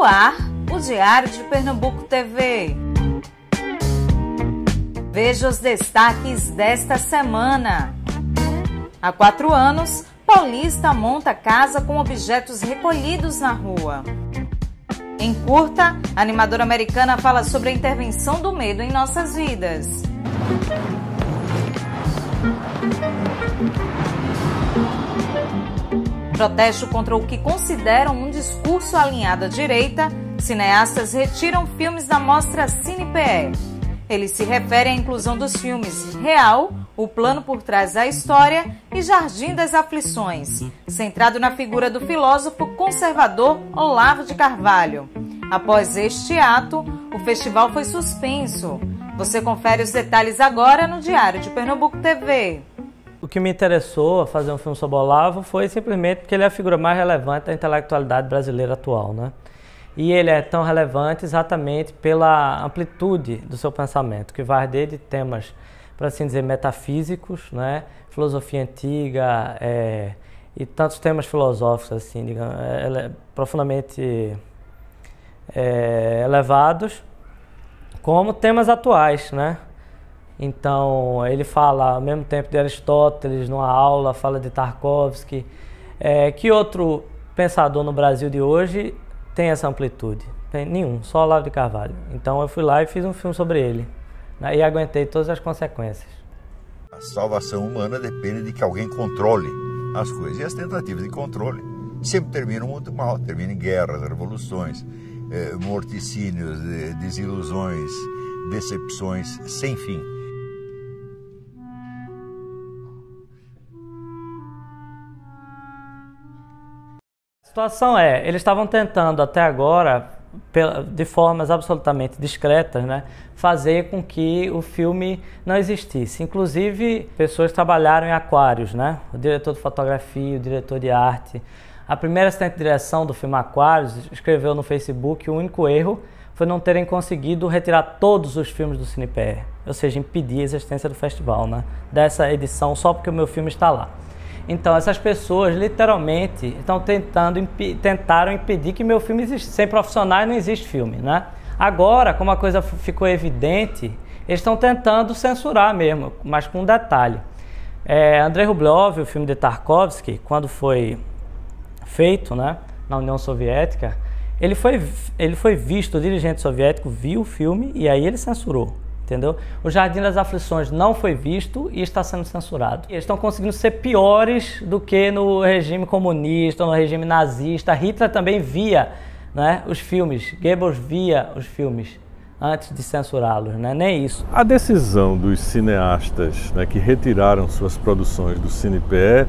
No ar, o Diário de Pernambuco TV. Veja os destaques desta semana. Há 4 anos, paulista monta casa com objetos recolhidos na rua. Em curta, a animadora americana fala sobre a intervenção do medo em nossas vidas. Protesto contra o que consideram um discurso alinhado à direita, cineastas retiram filmes da mostra CinePE. Eles se referem à inclusão dos filmes Real, O Plano por Trás da História e Jardim das Aflições, centrado na figura do filósofo conservador Olavo de Carvalho. Após este ato, o festival foi suspenso. Você confere os detalhes agora no Diário de Pernambuco TV. O que me interessou a fazer um filme sobre Olavo foi simplesmente porque ele é a figura mais relevante da intelectualidade brasileira atual, né? E ele é tão relevante exatamente pela amplitude do seu pensamento, que vai desde temas, para assim dizer, metafísicos, né? Filosofia antiga e tantos temas filosóficos, assim, digamos, profundamente elevados, como temas atuais, né? Então, ele fala ao mesmo tempo de Aristóteles, numa aula, fala de Tarkovsky. Que outro pensador no Brasil de hoje tem essa amplitude? Tem nenhum, só Olavo de Carvalho. Então, eu fui lá e fiz um filme sobre ele, né, e aguentei todas as consequências. A salvação humana depende de que alguém controle as coisas. E as tentativas de controle sempre terminam muito mal. Terminam em guerras, revoluções, morticínios, desilusões, decepções sem fim. A situação eles estavam tentando até agora, de formas absolutamente discretas, né, fazer com que o filme não existisse. Inclusive, pessoas trabalharam em Aquários, né, o diretor de fotografia, o diretor de arte. A primeira assistente de direção do filme Aquários escreveu no Facebook que o único erro foi não terem conseguido retirar todos os filmes do CinePE, ou seja, impedir a existência do festival, né, dessa edição só porque o meu filme está lá. Então, essas pessoas, literalmente, tentaram impedir que meu filme existe. Sem profissionais não existe filme, né? Agora, como a coisa ficou evidente, eles estão tentando censurar mesmo, mas com um detalhe. Andrei Rublev, o filme de Tarkovsky, quando foi feito, né, na União Soviética, ele foi visto, o dirigente soviético viu o filme e aí ele censurou. Entendeu? O Jardim das Aflições não foi visto e está sendo censurado. Eles estão conseguindo ser piores do que no regime comunista, no regime nazista. Hitler também via, né, os filmes, Goebbels via os filmes antes de censurá-los, né? Nem isso. A decisão dos cineastas, né, que retiraram suas produções do CinePE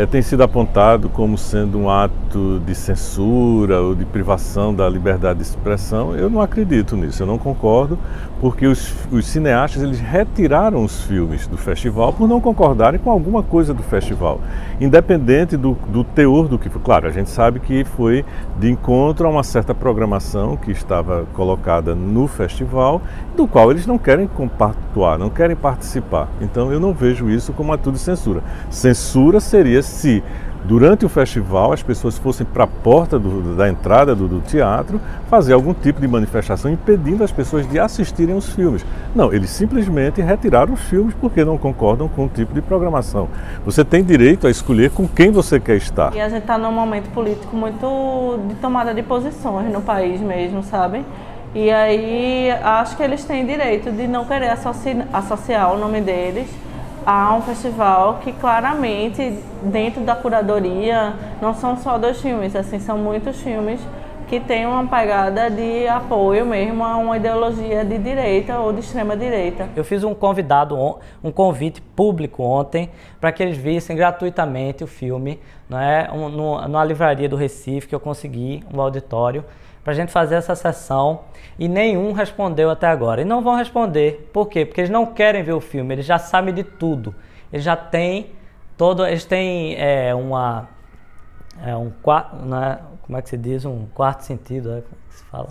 tem sido apontado como sendo um ato de censura ou de privação da liberdade de expressão. Eu não acredito nisso, eu não concordo, porque os cineastas eles retiraram os filmes do festival por não concordarem com alguma coisa do festival, independente do teor do que foi. Claro, a gente sabe que foi de encontro a uma certa programação que estava colocada no festival, do qual eles não querem compactuar, não querem participar. Então eu não vejo isso como ato de censura. Censura seria se durante o festival as pessoas fossem para a porta da entrada do teatro fazer algum tipo de manifestação impedindo as pessoas de assistirem os filmes. Não, eles simplesmente retiraram os filmes porque não concordam com o tipo de programação. Você tem direito a escolher com quem você quer estar. E a gente está num momento político muito de tomada de posições no país mesmo, sabe? E aí acho que eles têm direito de não querer associar o nome deles a um festival que claramente, dentro da curadoria, não são só 2 filmes, assim, são muitos filmes que têm uma pegada de apoio mesmo a uma ideologia de direita ou de extrema direita. Eu fiz um convite público ontem para que eles vissem gratuitamente o filme, né, numa livraria do Recife, que eu consegui, um auditório, para a gente fazer essa sessão, e nenhum respondeu até agora. E não vão responder. Por quê? Porque eles não querem ver o filme, eles já sabem de tudo. Eles já têm eles têm como é que se diz? Um quarto sentido, como é que se fala?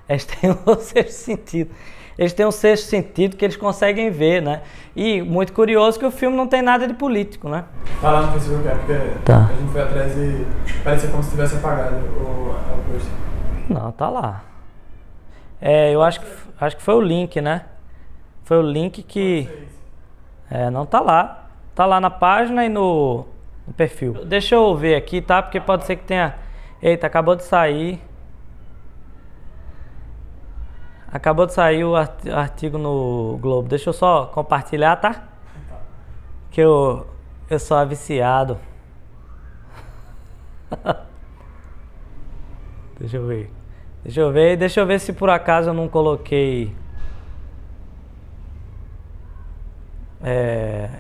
Eles têm um sexto sentido. Eles têm um sexto sentido que eles conseguem ver, né? E muito curioso que o filme não tem nada de político, né? Tá lá no Facebook, porque a gente foi atrás e parecia como se tivesse apagado o post. Não, tá lá. Eu acho que foi o link, né? Foi o link que... não tá lá. Tá lá na página e no perfil. Deixa eu ver aqui, tá? Porque pode ser que tenha... Eita, acabou de sair. Acabou de sair o artigo no Globo. Deixa eu só compartilhar, tá? Que eu sou viciado. Deixa eu ver se por acaso eu não coloquei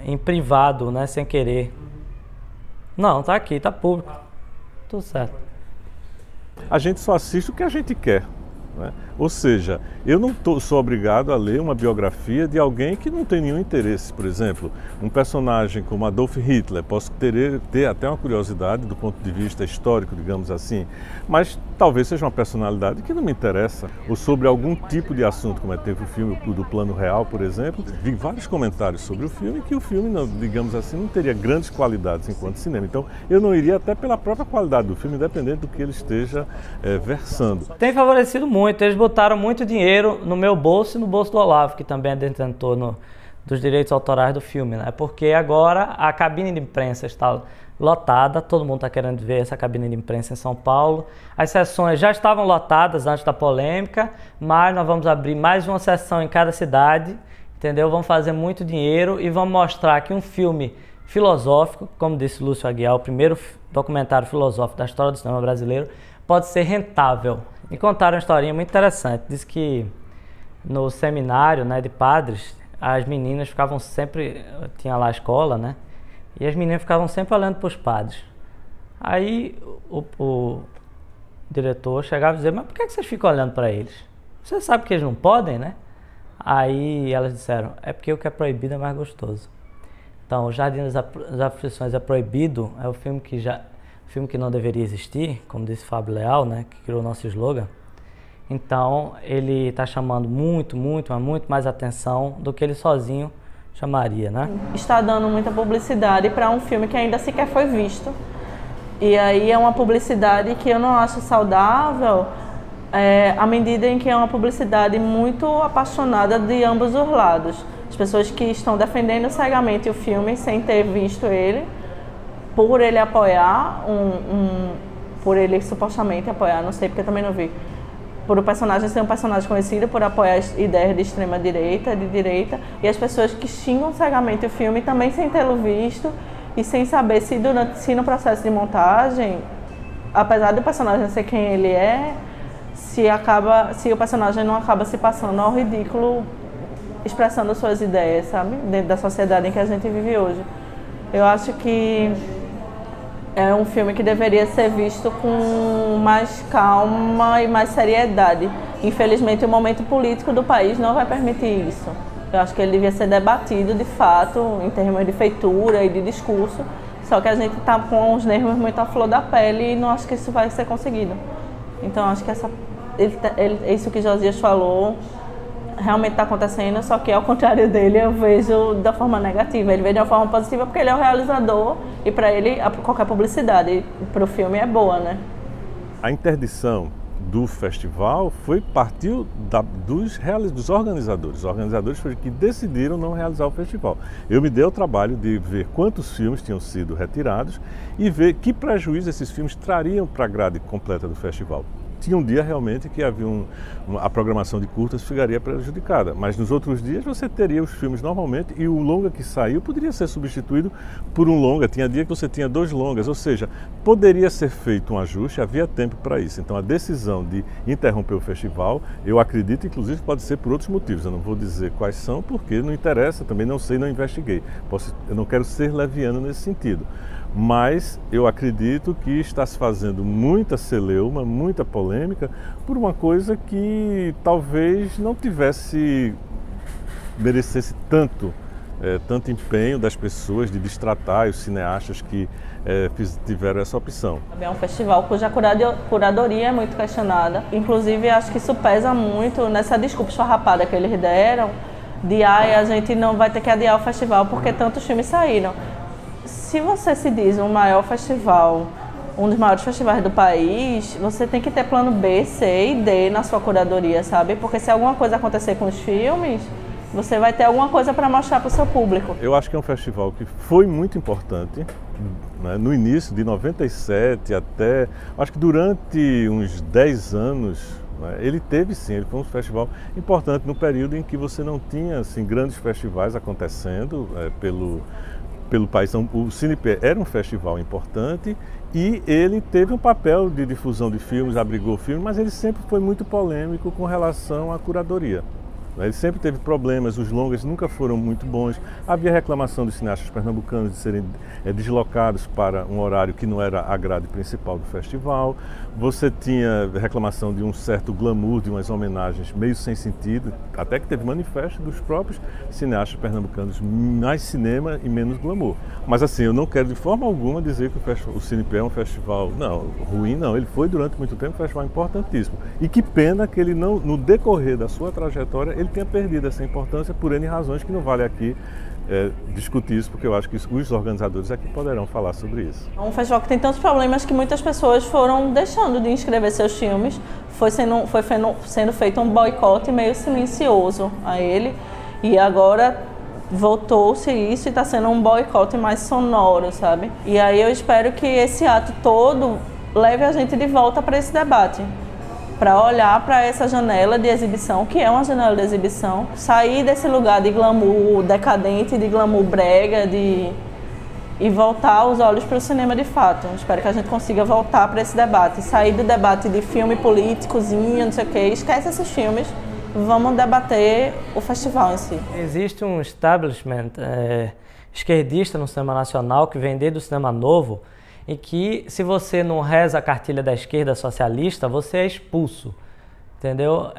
em privado, né, sem querer. Não, tá aqui, tá público. Tudo certo. A gente só assiste o que a gente quer, né? Ou seja, eu não sou obrigado a ler uma biografia de alguém que não tem nenhum interesse. Por exemplo, um personagem como Adolf Hitler, posso ter até uma curiosidade do ponto de vista histórico, digamos assim, mas talvez seja uma personalidade que não me interessa. Ou sobre algum tipo de assunto, como teve o filme do Plano Real, por exemplo. Vi vários comentários sobre o filme que o filme, digamos assim, não teria grandes qualidades enquanto cinema. Então, eu não iria até pela própria qualidade do filme, independente do que ele esteja versando. Tem favorecido muito, eles botaram muito dinheiro no meu bolso e no bolso do Olavo, que também é detentor dos direitos autorais do filme, né? Porque agora a cabine de imprensa está lotada, todo mundo está querendo ver essa cabine de imprensa em São Paulo. As sessões já estavam lotadas antes da polêmica, mas nós vamos abrir mais uma sessão em cada cidade, entendeu? Vamos fazer muito dinheiro e vamos mostrar que um filme filosófico, como disse Lúcio Aguiar, o primeiro documentário filosófico da história do cinema brasileiro, pode ser rentável. Me contaram uma historinha muito interessante. Diz que no seminário, né, de padres, as meninas ficavam sempre... Tinha lá a escola, né? E as meninas ficavam sempre olhando para os padres. Aí o diretor chegava e dizia: mas por que vocês ficam olhando para eles? Você sabe que eles não podem, né? Aí elas disseram: é porque o que é proibido é mais gostoso. Então, O Jardim das Aflições é Proibido é o filme que não deveria existir, como disse Fábio Leal, né, que criou o nosso slogan. Então, ele está chamando muito mais atenção do que ele sozinho chamaria, né? Está dando muita publicidade para um filme que ainda sequer foi visto. E aí é uma publicidade que eu não acho saudável, à medida em que é uma publicidade muito apaixonada de ambos os lados. As pessoas que estão defendendo cegamente o filme sem ter visto ele, por ele apoiar por ele supostamente apoiar, não sei porque eu também não vi, por o personagem ser um personagem conhecido, por apoiar ideias de extrema direita, de direita, e as pessoas que xingam cegamente o filme também sem tê-lo visto e sem saber se no processo de montagem, apesar do personagem ser quem ele é, se o personagem não acaba se passando ao ridículo expressando suas ideias, sabe? Dentro da sociedade em que a gente vive hoje. Eu acho que é um filme que deveria ser visto com mais calma e mais seriedade. Infelizmente, o momento político do país não vai permitir isso. Eu acho que ele devia ser debatido, de fato, em termos de feitura e de discurso. Só que a gente está com os nervos muito à flor da pele e não acho que isso vai ser conseguido. Então, acho que isso que Josias falou realmente está acontecendo, só que ao contrário dele eu vejo da forma negativa. Ele vê de uma forma positiva porque ele é o realizador e para ele qualquer publicidade para o filme é boa, né? A interdição do festival partiu dos organizadores. Os organizadores foram que decidiram não realizar o festival. Eu me dei o trabalho de ver quantos filmes tinham sido retirados e ver que prejuízo esses filmes trariam para a grade completa do festival. Tinha um dia realmente que havia a programação de curtas ficaria prejudicada, mas nos outros dias você teria os filmes normalmente e o longa que saiu poderia ser substituído por um longa. Tinha dia que você tinha 2 longas, ou seja, poderia ser feito um ajuste, havia tempo para isso. Então a decisão de interromper o festival, eu acredito, inclusive pode ser por outros motivos. Eu não vou dizer quais são porque não interessa, também não sei, não investiguei. Eu não quero ser leviano nesse sentido. Mas eu acredito que está se fazendo muita celeuma, muita polêmica por uma coisa que talvez não merecesse tanto empenho das pessoas de destratar os cineastas que tiveram essa opção. É um festival cuja curadoria é muito questionada. Inclusive, acho que isso pesa muito nessa desculpa esfarrapada que eles deram de a gente não vai ter que adiar o festival porque tantos filmes saíram. Se você se diz o maior festival um dos maiores festivais do país, você tem que ter plano B, C e D na sua curadoria, sabe? Porque se alguma coisa acontecer com os filmes, você vai ter alguma coisa para mostrar para o seu público. Eu acho que é um festival que foi muito importante, né? No início de 97 até, acho que durante uns 10 anos, né? Ele teve sim, ele foi um festival importante no período em que você não tinha assim, grandes festivais acontecendo pelo país. Então, o CinePE era um festival importante e ele teve um papel de difusão de filmes, abrigou filmes, mas ele sempre foi muito polêmico com relação à curadoria. Ele sempre teve problemas, os longas nunca foram muito bons. Havia reclamação dos cineastas pernambucanos de serem deslocados para um horário que não era a grade principal do festival. Você tinha reclamação de um certo glamour, de umas homenagens meio sem sentido, até que teve manifesto dos próprios cineastas pernambucanos, mais cinema e menos glamour. Mas assim, eu não quero de forma alguma dizer que o CinePE é um festival, não, ruim não. Ele foi durante muito tempo um festival importantíssimo. E que pena que ele não, no decorrer da sua trajetória, ele tenha perdido essa importância por N razões que não vale aqui discutir isso, porque eu acho que os organizadores aqui poderão falar sobre isso. É um festival que tem tantos problemas que muitas pessoas foram deixando de inscrever seus filmes, foi sendo feito um boicote meio silencioso a ele, e agora voltou-se isso e está sendo um boicote mais sonoro, sabe? E aí eu espero que esse ato todo leve a gente de volta para esse debate, para olhar para essa janela de exibição, que é uma janela de exibição, sair desse lugar de glamour decadente, de glamour brega, e voltar os olhos para o cinema de fato. Espero que a gente consiga voltar para esse debate, sair do debate de filme políticozinho, não sei o quê, esquece esses filmes, vamos debater o festival em si. Existe um establishment esquerdista no cinema nacional que vem desde o cinema novo, em que se você não reza a cartilha da esquerda socialista, você é expulso, entendeu?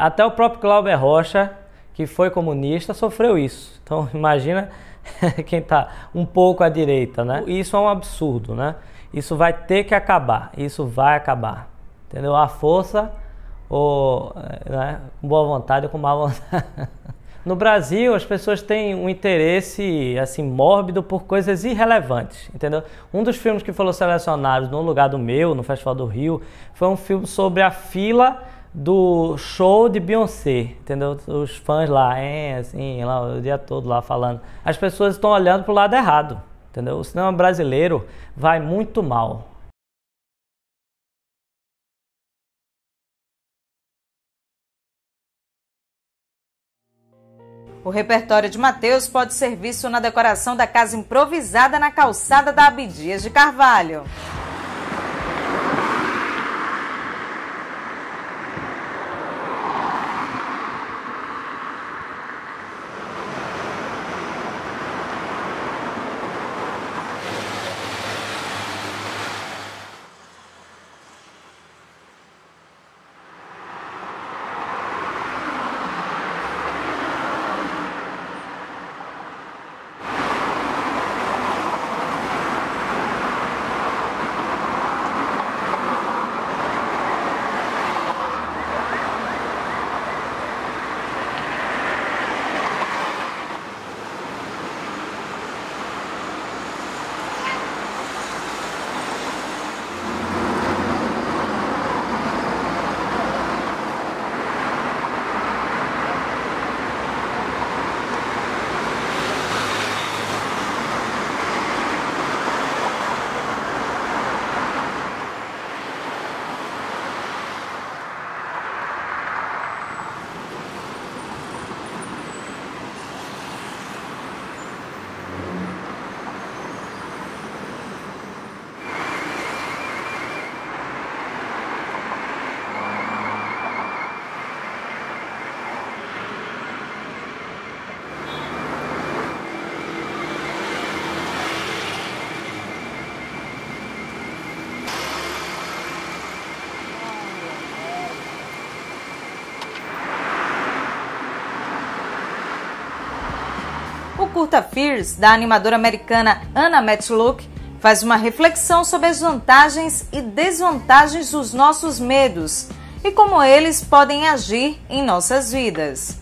Até o próprio Glauber Rocha, que foi comunista, sofreu isso. Então imagina quem está um pouco à direita, né? Isso é um absurdo, né? Isso vai ter que acabar, isso vai acabar, entendeu? A força, ou né, com boa vontade ou com má vontade. No Brasil, as pessoas têm um interesse assim mórbido por coisas irrelevantes, entendeu? Um dos filmes que foram selecionados no lugar do meu, no Festival do Rio, foi um filme sobre a fila do show de Beyoncé, entendeu? Os fãs lá, assim, lá o dia todo lá falando. As pessoas estão olhando para o lado errado, entendeu? O cinema brasileiro vai muito mal. O repertório de Mateus pode ser visto na decoração da casa improvisada na calçada da Abdias de Carvalho. O curta Fears, da animadora americana Anna Matlock, faz uma reflexão sobre as vantagens e desvantagens dos nossos medos e como eles podem agir em nossas vidas.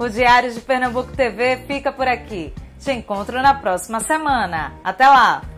O Diário de Pernambuco TV fica por aqui. Te encontro na próxima semana. Até lá!